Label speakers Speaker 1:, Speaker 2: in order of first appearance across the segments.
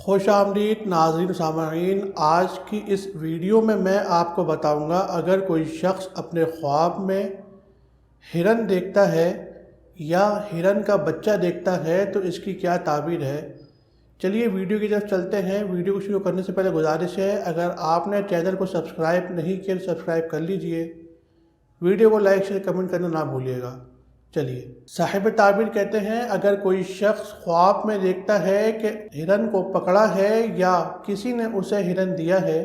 Speaker 1: خوش آمدید ناظرین سامعین، آج کی اس ویڈیو میں آپ کو بتاؤں گا اگر کوئی شخص اپنے خواب میں ہرن دیکھتا ہے یا ہرن کا بچہ دیکھتا ہے تو اس کی کیا تعبیر ہے۔ چلیے ویڈیو کی طرف چلتے ہیں۔ ویڈیو کو شروع کرنے سے پہلے گزارش ہے، اگر آپ نے چینل کو سبسکرائب نہیں کیا تو سبسکرائب کر لیجئے، ویڈیو کو لائک شیئر کمنٹ کرنا نہ بھولیے گا۔ چلیے، صاحب تعبیر کہتے ہیں اگر کوئی شخص خواب میں دیکھتا ہے کہ ہرن کو پکڑا ہے یا کسی نے اسے ہرن دیا ہے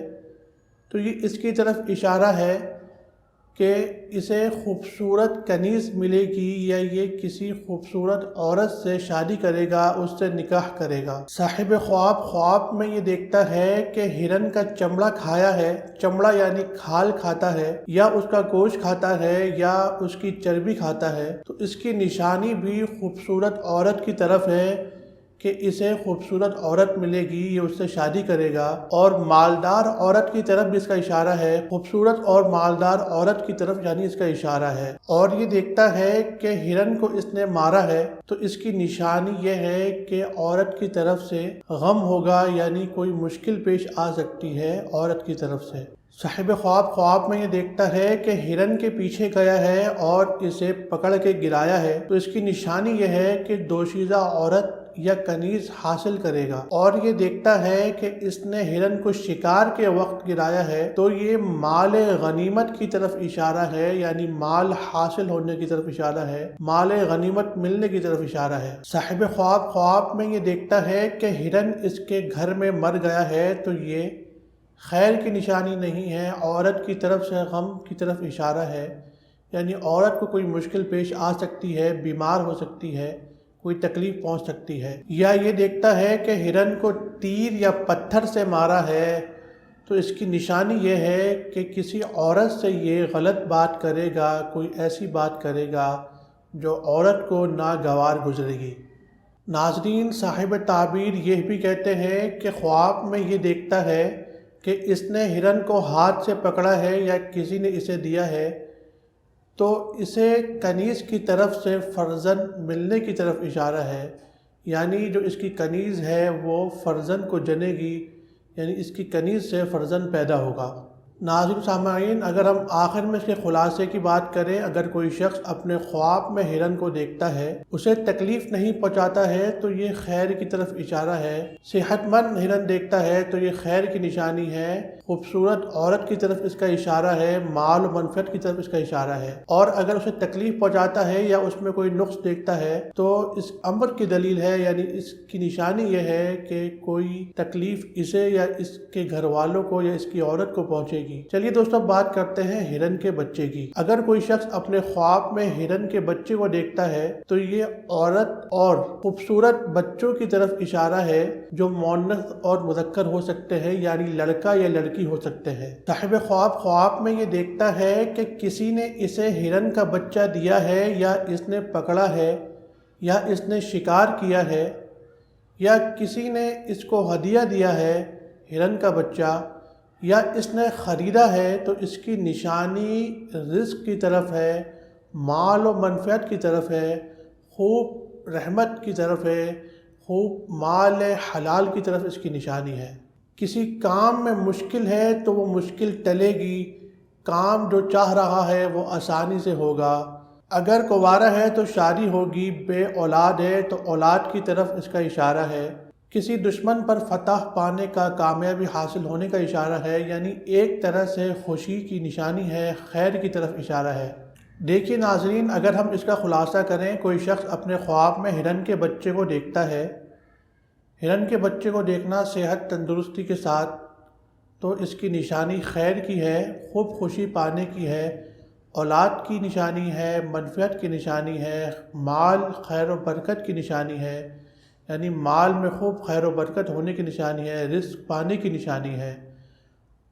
Speaker 1: تو یہ اس کی طرف اشارہ ہے کہ اسے خوبصورت کنیز ملے گی یا یہ کسی خوبصورت عورت سے شادی کرے گا، اس سے نکاح کرے گا۔ صاحب خواب میں یہ دیکھتا ہے کہ ہرن کا چمڑا کھایا ہے، چمڑا یعنی کھال کھاتا ہے یا اس کا گوشت کھاتا ہے یا اس کی چربی کھاتا ہے، تو اس کی نشانی بھی خوبصورت عورت کی طرف ہے کہ اسے خوبصورت عورت ملے گی، یہ اس سے شادی کرے گا۔ اور مالدار عورت کی طرف بھی اس کا اشارہ ہے، خوبصورت اور مالدار عورت کی طرف یعنی اس کا اشارہ ہے۔ اور یہ دیکھتا ہے کہ ہرن کو اس نے مارا ہے تو اس کی نشانی یہ ہے کہ عورت کی طرف سے غم ہوگا، یعنی کوئی مشکل پیش آ سکتی ہے عورت کی طرف سے۔ صاحب خواب میں یہ دیکھتا ہے کہ ہرن کے پیچھے گیا ہے اور اسے پکڑ کے گرایا ہے تو اس کی نشانی یہ ہے کہ دوشیزہ عورت یا کنیز حاصل کرے گا۔ اور یہ دیکھتا ہے کہ اس نے ہرن کو شکار کے وقت گرایا ہے تو یہ مال غنیمت کی طرف اشارہ ہے، یعنی مال حاصل ہونے کی طرف اشارہ ہے، مال غنیمت ملنے کی طرف اشارہ ہے۔ صاحب خواب میں یہ دیکھتا ہے کہ ہرن اس کے گھر میں مر گیا ہے تو یہ خیر کی نشانی نہیں ہے، عورت کی طرف سے غم کی طرف اشارہ ہے، یعنی عورت کو کوئی مشکل پیش آ سکتی ہے، بیمار ہو سکتی ہے، کوئی تکلیف پہنچ سکتی ہے۔ یا یہ دیکھتا ہے کہ ہرن کو تیر یا پتھر سے مارا ہے تو اس کی نشانی یہ ہے کہ کسی عورت سے یہ غلط بات کرے گا، کوئی ایسی بات کرے گا جو عورت کو ناگوار گزرے گی۔ ناظرین، صاحب تعبیر یہ بھی کہتے ہیں کہ خواب میں یہ دیکھتا ہے کہ اس نے ہرن کو ہاتھ سے پکڑا ہے یا کسی نے اسے دیا ہے تو اسے کنیز کی طرف سے فرزند ملنے کی طرف اشارہ ہے، یعنی جو اس کی کنیز ہے وہ فرزند کو جنے گی، یعنی اس کی کنیز سے فرزند پیدا ہوگا۔ ناظرین سامعین، اگر ہم آخر میں اس کے خلاصے کی بات کریں، اگر کوئی شخص اپنے خواب میں ہرن کو دیکھتا ہے، اسے تکلیف نہیں پہنچاتا ہے تو یہ خیر کی طرف اشارہ ہے، صحت مند ہرن دیکھتا ہے تو یہ خیر کی نشانی ہے، خوبصورت عورت کی طرف اس کا اشارہ ہے، مال و منفعت کی طرف اس کا اشارہ ہے۔ اور اگر اسے تکلیف پہنچاتا ہے یا اس میں کوئی نقص دیکھتا ہے تو اس امر کی دلیل ہے، یعنی اس کی نشانی یہ ہے کہ کوئی تکلیف اسے یا اس کے گھر والوں کو یا اس کی عورت کو پہنچے گی۔ چلیے دوستو، بات کرتے ہیں ہرن کے بچے کی۔ اگر کوئی شخص اپنے خواب میں ہرن کے بچے کو دیکھتا ہے تو یہ عورت اور خوبصورت بچوں کی طرف اشارہ ہے جو مؤنث اور مذکر ہو سکتے ہیں، یعنی لڑکا یا لڑکی ہو سکتے ہیں۔ صاحب خواب میں یہ دیکھتا ہے کہ کسی نے اسے ہرن کا بچہ دیا ہے یا اس نے پکڑا ہے یا اس نے شکار کیا ہے یا کسی نے اس کو ہدیہ دیا ہے ہرن کا بچہ یا اس نے خریدا ہے تو اس کی نشانی رزق کی طرف ہے، مال و منفعت کی طرف ہے، خوب رحمت کی طرف ہے، خوب مال حلال کی طرف اس کی نشانی ہے۔ کسی کام میں مشکل ہے تو وہ مشکل ٹلے گی، کام جو چاہ رہا ہے وہ آسانی سے ہوگا۔ اگر کنوارا ہے تو شادی ہوگی، بے اولاد ہے تو اولاد کی طرف اس کا اشارہ ہے، کسی دشمن پر فتح پانے کا، کامیابی حاصل ہونے کا اشارہ ہے، یعنی ایک طرح سے خوشی کی نشانی ہے، خیر کی طرف اشارہ ہے۔ دیکھیے ناظرین، اگر ہم اس کا خلاصہ کریں، کوئی شخص اپنے خواب میں ہرن کے بچے کو دیکھتا ہے، ہرن کے بچے کو دیکھنا صحت تندرستی کے ساتھ تو اس کی نشانی خیر کی ہے، خوب خوشی پانے کی ہے، اولاد کی نشانی ہے، منفعت کی نشانی ہے، مال خیر و برکت کی نشانی ہے، یعنی مال میں خوب خیر و برکت ہونے کی نشانی ہے، رزق پانے کی نشانی ہے۔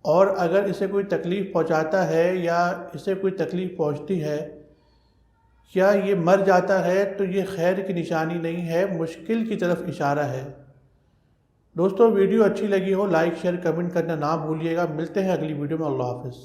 Speaker 1: اور اگر اسے کوئی تکلیف پہنچاتا ہے یا اسے کوئی تکلیف پہنچتی ہے یا یہ مر جاتا ہے تو یہ خیر کی نشانی نہیں ہے، مشکل کی طرف اشارہ ہے۔ دوستو، ویڈیو اچھی لگی ہو لائک شیئر کمنٹ کرنا نہ بھولیے گا۔ ملتے ہیں اگلی ویڈیو میں۔ اللہ حافظ۔